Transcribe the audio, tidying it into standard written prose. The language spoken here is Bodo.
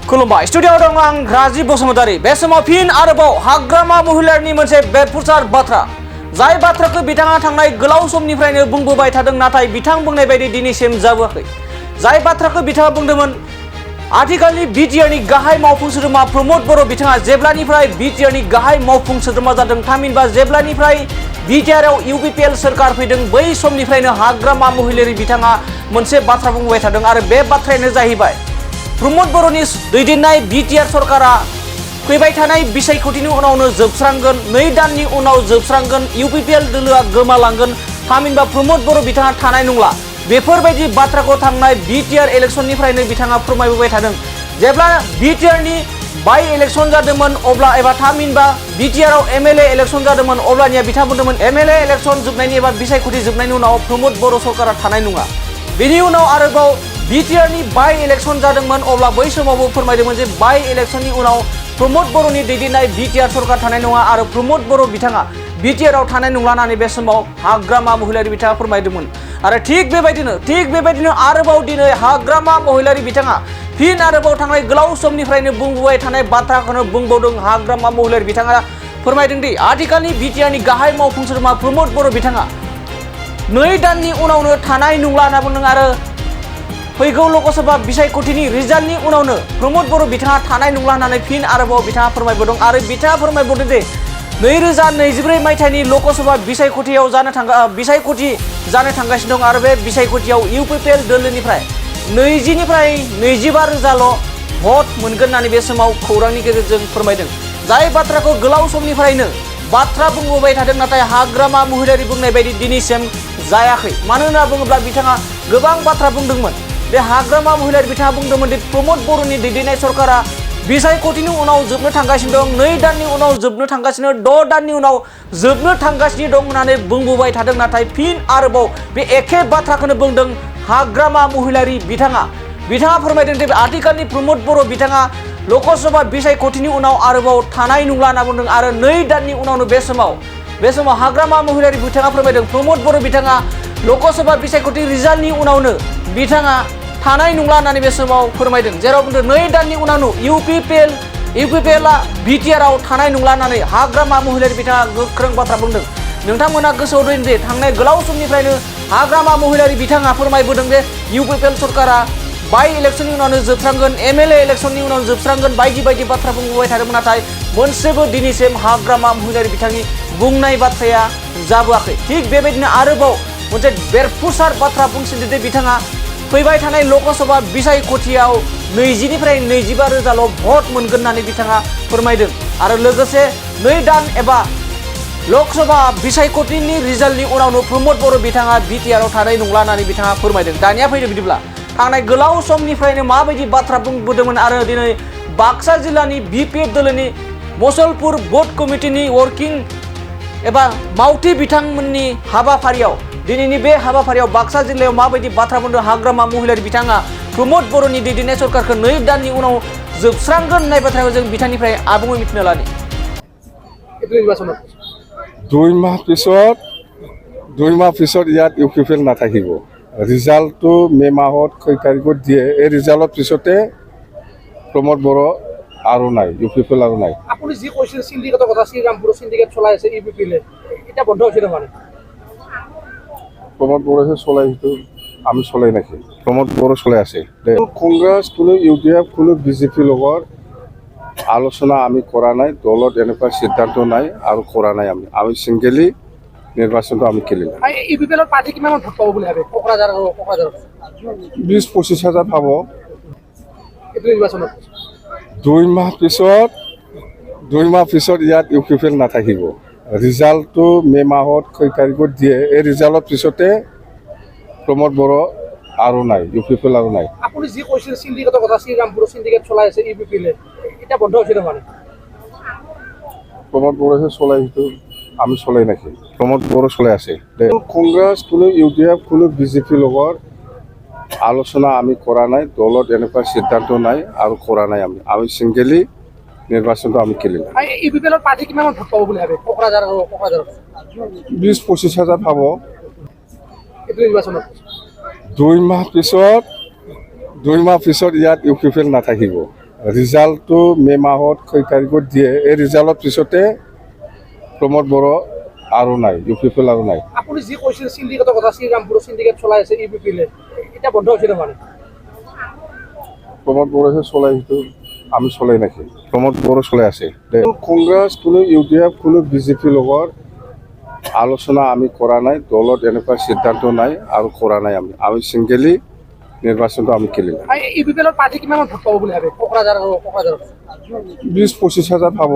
खुलुमबाय स्टुडिय'आव दं आं राजिब बसुमतारी बे समाव फिन आरोबाव हाग्रामा महिलारिनि मोनसे बेरफुसार बाथ्रा जाय बाथ्राखौ बिथाङा थांनाय गोलाव समनिफ्रायनो बुंबोबाय थादों नाथाय बिथां बुंनाय बायदि दिनैसिम जाबोआखै जाय बाथ्राखौ बिथाङा बुंदोंमोन आथिखालनि बिटिआरनि गाहाय मावफुं सोद्रोमा प्रमद बर' बिथाङा जेब्लानिफ्राय बिटिआरनि गाहाय मावफुं सोद्रोमा जादों थामहिनबा जेब्लानिफ्राय बिटिआरआव इउपिपिएल सोरखार फैदों बै समनिफ्रायनो हाग्रामा महिलारि बिथाङा मोनसे बाथ्रा बुंबाय थादों आरो बे बाथ्रायानो जाहैबाय प्रमद बर'नि दैदेननाय बिटिआर सरकारा फैबाय थानाय बिसायख'थिनि उनावनो जोबस्रांगोन 2 दाननि उनाव जोबस्रांगोन इउपिपिएल दोलोआ गोमालांगोन थामहिनबा प्रमद बर' बिथाङा थानाय नंला बेफोरबायदि बाथ्राखौ थांनाय बिटिआर इलेक्शननिफ्रायनो बिथाङा फोरमायबोबाय थादों जेब्ला बिटिआरनि बाइ इलेक्शन जादोंमोन अब्ला एबा थामहिनबा बिटिआरआव एमएलए इलेक्शन जादोंमोन अब्लानिया बिथाङा बुंदोंमोन एमएलए इलेक्शन जोबनायनि एबा बिसायख'थि जोबनायनि उनाव प्रमद बर' सरकारा थानाय नङा बेनि उनाव आरोबाव बिटिआरनि बाइ इलेक्शन जादोंमोन अब्ला बै समावबो फोरमायदोंमोन जे बाइ इलेक्शननि उनाव प्रमद बर'नि दैदेननाय बिटिआर सरकार थानाय नङा आरो प्रमद बर' बिथाङा बिटिआरआव थानाय नंला होननानै बे समाव हाग्रामा महिलारि बिथाङा फोरमायदोंमोन आरो थिग बेबायदिनो आरोबाव दिनै हाग्रामा महिलारि बिथाङा फिन आरोबाव थांनाय गोलाव समनिफ्रायनो बुंबोबाय थानाय बाथ्राखौनो बुंबावदों हाग्रामा महिलारि बिथाङा फोरमायदों दि आथिखालनि बिटिआरनि गाहाय मावफुं सोद्रोमा प्रमद बर' बिथाङा 2 दाननि उनावनो थानाय नंला होनना बुंदों आरो फैगौ लोकसभा बिसायख'थिनि रिजाल्टनि उनावनो प्रमद बर' बिथाङा थानाय नंला होननानै फिन आरोबाव बिथाङा फोरमायबोदों आरो बिथाङा फोरमायबोदों दि 2024 मायथाइनि लोकसभा बिसायख'थियाव बिसायख'थि जानो थांगासिनो दं आरो बे बिसायख'थियाव इउपिपिएल दोलोनिफ्राय 20निफ्राय 25 रोजाल' भट मोनगोन होननानै बे समाव खौरांनि गेजेरजों फोरमायदों जाय बाथ्राखौ गोलाव समनिफ्रायनो बाथ्रा बुंबोबाय थादों नाथाय हाग्रामा महिलारि बुंनाय बायदि दिनैसिम जायाखै मानो होनना बुङोब्ला बिथाङा गोबां बाथ्रा बुंदोंमोन बे हाग्रामा महिलारि बिथाङा बुंदोंमोन दि प्रमद बर'नि दैदेननाय सरकारा बिसायख'थिनि उनाव जोबनो थांगासिनो दं 2 दाननि उनाव जोबनो थांगासिनो 6 दाननि उनाव जोबनो थांगासिनो दं होननानै बुंबोबाय थादों नाथाय फिन आरोबाव बे एखे बाथ्राखौनो बुंदों हाग्रामा महिलारि बिथाङा फोरमायदों दि आथिखालनि प्रमद बर' बिथाङा लोकसभा बिसायख'थिनि उनाव आरोबाव थानाय नंला होनना बुंदों आरो 2 दाननि उनावनो बे समाव हाग्रामा महिलारि बिथाङा फोरमायदों प्रमद बर' बिथाङा लोकसभा बिसायख'थि रिजाल्टनि उनावनो बिथाङा थानाय नंला होननानै बे समाव फोरमायदों जेराव बुंदों 2 दाननि उनावनो इउपिपिएलआ बिटिआरआव थानाय नंला होननानै हाग्रामा महिलारि बिथाङा गोख्रों बाथ्रा बुंदों नोंथांमोना गोसोआव दोन जे थांनाय गोलाव समनिफ्रायनो हाग्रामा महिलारि बिथाङा फोरमायबोदों जे इउपिपिएल सरकारा बाइ इलेक्शननि उनावनो जोबस्रांगोन एमएलए इलेक्शननि उनाव जोबस्रांगोन बायदि बाथ्रा बुंबोबाय थादोंमोन नाथाय मोनसेबो दिनैसिम हाग्रामा महिलारि बिथांनि बुंनाय बाथ्राया जाबोआखै थिग बेबायदिनो आरोबाव मोनसे बेरफुसार बाथ्रा बुंसिनदों बिथाङा फैबाय थानाय लोकसभा बिसायख'थियाव 20निफ्राय 25 रोजाल' भट मोनगोन होननानै बिथाङा फोरमायदों आरो लोगोसे 2 दान एबा लोकसभा बिसायख'थिनि रिजाल्टनि उनावनो प्रमद बर' बिथाङा बिटिआरआव थानाय नंला होननानै बिथाङा फोरमायदों दानिया फैदो बिदिब्ला थांनाय गोलाव समनिफ्रायनो माबायदि बाथ्रा बुंबोदोंमोन आरो दिनै बाक्सा जिल्लानि बिपिएफ दोलोनि मसलपुर बुथ कमिटिनि वर्किं एबा मावथि बिथांमोननि हाबाफारियाव दिनैनि बे हाबाफारियाव बाक्सा जिल्लायाव माबायदि बाथ्रा बुंदों हाग्रामा महिलारि बिथाङा प्रमद बर'नि दैदेननाय सरकारखौ 2 दाननि उनाव जोबस्रांगोन होननाय बाथ्राखौ जों बिथांनिफ्राय आबुङै मिथिनो लानि 2 माह पिছত ইয়াত ইউপিপিএল নাথাকিব ৰিজাল্টটো মে মাহত কয় তাৰিখত দিয়ে এই ৰিজাল্টৰ পিছতে প্ৰমদ বড়ো আৰু নাই ইউপিপিএল আৰু নাই আপুনি যি কৈছিল সিন্ডিকেটৰ কথা শ্ৰীৰামপুৰ সিন্ডিকেট চলাই আছে ইউপিপিএলে এটা বন্ধ হৈছে মানে প্রমোদ বড়ো চলাই আমি চলাই নাকি প্রমোদ বড়ো চলাই আছে কংগ্রেস কোনো ইউডিএফ কোনো বিজেপিৰ লগত আলোচনা আমি কৰা নাই দলত এনেকুৱা সিদ্ধান্ত নাই আৰু কৰা নাই আমি সিংগেলি নিৰ্বাচনটো আমি খেলিম ইউপিপিএলৰ পাৰ্টি কিমান ভোট পাব বুলি ভাবে কোকৰাঝাৰ 20-25 হাজাৰ পাব এইটো নিৰ্বাচনত 2 মাহ পিছত ইয়াত ইউপিপিএল নাথাকিব ৰিজাল্টটো মে মাহত কয় তাৰিখত দিয়ে এই ৰিজাল্টৰ পিছতে প্ৰমোদ বড়ো আৰু নাই ইউপিপিএল আৰু নাই আপুনি যি কৈছিল সিন্ডিকেটৰ কথা শ্ৰীৰামপুৰ সিন্ডিকেট চলাই আছে ইউপিপিএলে এটা বন্ধ হৈছে মানে প্রমোদ বড়ো চলাই আমি চলাই নাকি প্রমোদ বড়ো চলাই আছে কংগ্রেস কোনো ইউডিএফ কোনো বিজেপিৰ লগত আলোচনা আমি কৰা নাই দলত এনেকুৱা সিদ্ধান্ত নাই আৰু কৰা নাই আমি সিংগেলি নিৰ্বাচনটো আমি খেলিম ইউপিপিএলৰ পাৰ্টি কিমান ভোট পাব বুলি ভাবে কোকৰাঝাৰ 20-25 হাজাৰ পাব এইটো নিৰ্বাচনত 2 মাহ 2 মাহ পিছত ইয়াত ইউ পি পি এল নাথাকিব ৰিজাল্টটো মে' মাহত 6 তাৰিখত দিয়ে এই ৰিজাল্টৰ পিছতে প্ৰমোদ বড়ো আৰু নাই ইউ পি পি এল আৰু নাই আপুনি যি কৈছিল চিণ্ডিকেটৰ কথা শ্ৰীৰামপুৰৰ চিণ্ডিকেট চলাই আছে ইউ পি পি এলে এতিয়া বন্ধ হৈছে মানে প্ৰমোদ বড়োহে চলাই সেইটো আমি চলাই নাকি প্ৰমোদ বড়ো চলাই আছে কংগ্ৰেছ কোনো ইউ ডি এফ কোনো বিজেপিৰ লগত আলোচনা আমি কৰা নাই দলত এনেকুৱা সিদ্ধান্ত নাই আৰু কৰা নাই আমি ছিংগেলি নিৰ্বাচনটো আমি খেলিম ইউ পি পি এলৰ পাৰ্টি কিমান ভোট পাব বুলি ভাবে কোকৰাঝাৰ আৰু কোকৰাঝাৰত 20-25 হাজাৰ পাব